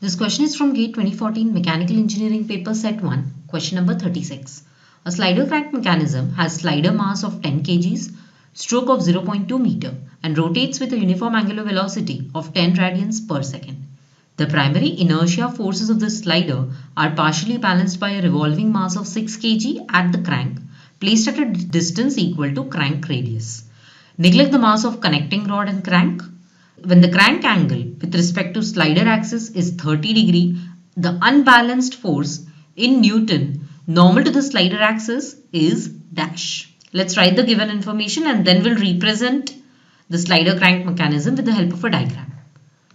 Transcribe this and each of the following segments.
This question is from GATE 2014 Mechanical Engineering Paper Set 1, question number 36. A slider crank mechanism has slider mass of 10 kgs, stroke of 0.2 meter and rotates with a uniform angular velocity of 10 radians per second. The primary inertia forces of the slider are partially balanced by a revolving mass of 6 kg at the crank placed at a distance equal to crank radius. Neglect the mass of connecting rod and crank. When the crank angle with respect to slider axis is 30 degree, the unbalanced force in Newton normal to the slider axis is dash. Let's write the given information and then we'll represent the slider crank mechanism with the help of a diagram.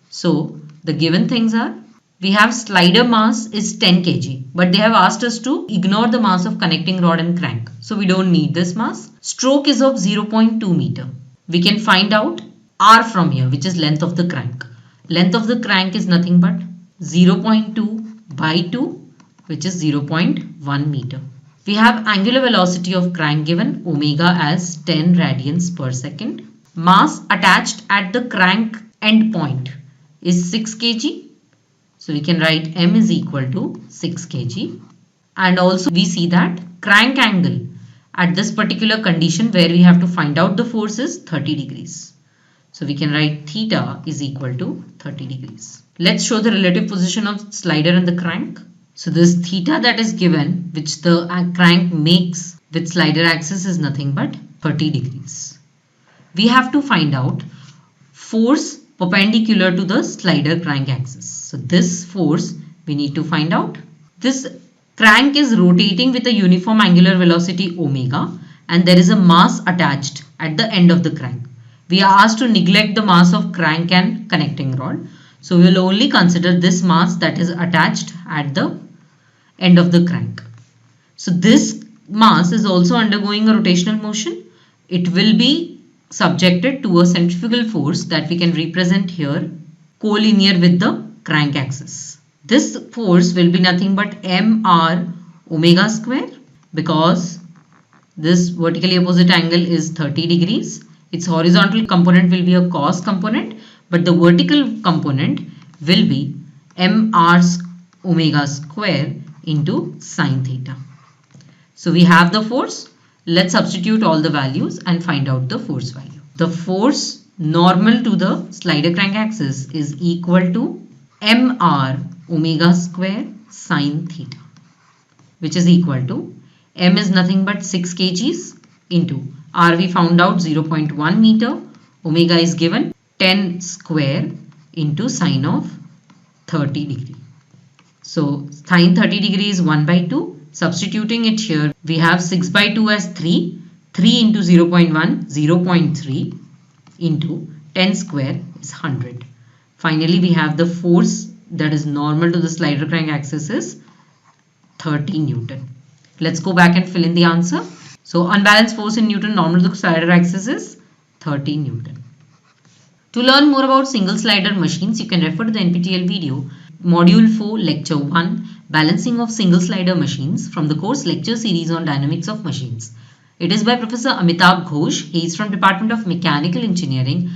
So the given things are, we have slider mass is 10 kg, but they have asked us to ignore the mass of connecting rod and crank. So we don't need this mass. Stroke is of 0.2 meter. We can find out R from here, which is length of the crank. Length of the crank is nothing but 0.2 by 2, which is 0.1 meter. We have angular velocity of crank given, omega as 10 radians per second. Mass attached at the crank end point is 6 kg. So we can write M is equal to 6 kg. And also we see that crank angle at this particular condition where we have to find out the force is 30 degrees. So we can write theta is equal to 30 degrees. Let's show the relative position of slider and the crank. So this theta that is given, which the crank makes with slider axis, is nothing but 30 degrees. We have to find out force perpendicular to the slider crank axis. So this force we need to find out. This crank is rotating with a uniform angular velocity omega and there is a mass attached at the end of the crank. We are asked to neglect the mass of crank and connecting rod. So we will only consider this mass that is attached at the end of the crank. So this mass is also undergoing a rotational motion. It will be subjected to a centrifugal force that we can represent here collinear with the crank axis. This force will be nothing but mr omega square because this vertically opposite angle is 30 degrees. Its horizontal component will be a cos component, but the vertical component will be mr omega square into sine theta. So we have the force. Let's substitute all the values and find out the force value. The force normal to the slider crank axis is equal to mr omega square sine theta, which is equal to m is nothing but 6 kgs into r we found out 0.1 meter, omega is given 10 square into sine of 30 degree. So sine 30 degree is 1 by 2. Substituting it here, we have 6 by 2 as 3. 3 into 0.1, 0.3 into 10 square is 100. Finally, we have the force that is normal to the slider crank axis is 30 Newton. Let's go back and fill in the answer. So unbalanced force in Newton normal to the slider axis is 30 Newton. To learn more about single slider machines, you can refer to the NPTEL video Module 4 Lecture 1 Balancing of Single Slider Machines from the course lecture series on Dynamics of Machines. It is by Professor Amitabh Ghosh. He is from Department of Mechanical Engineering,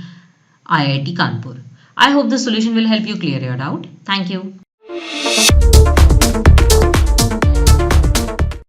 IIT Kanpur. I hope the solution will help you clear your doubt. Thank you.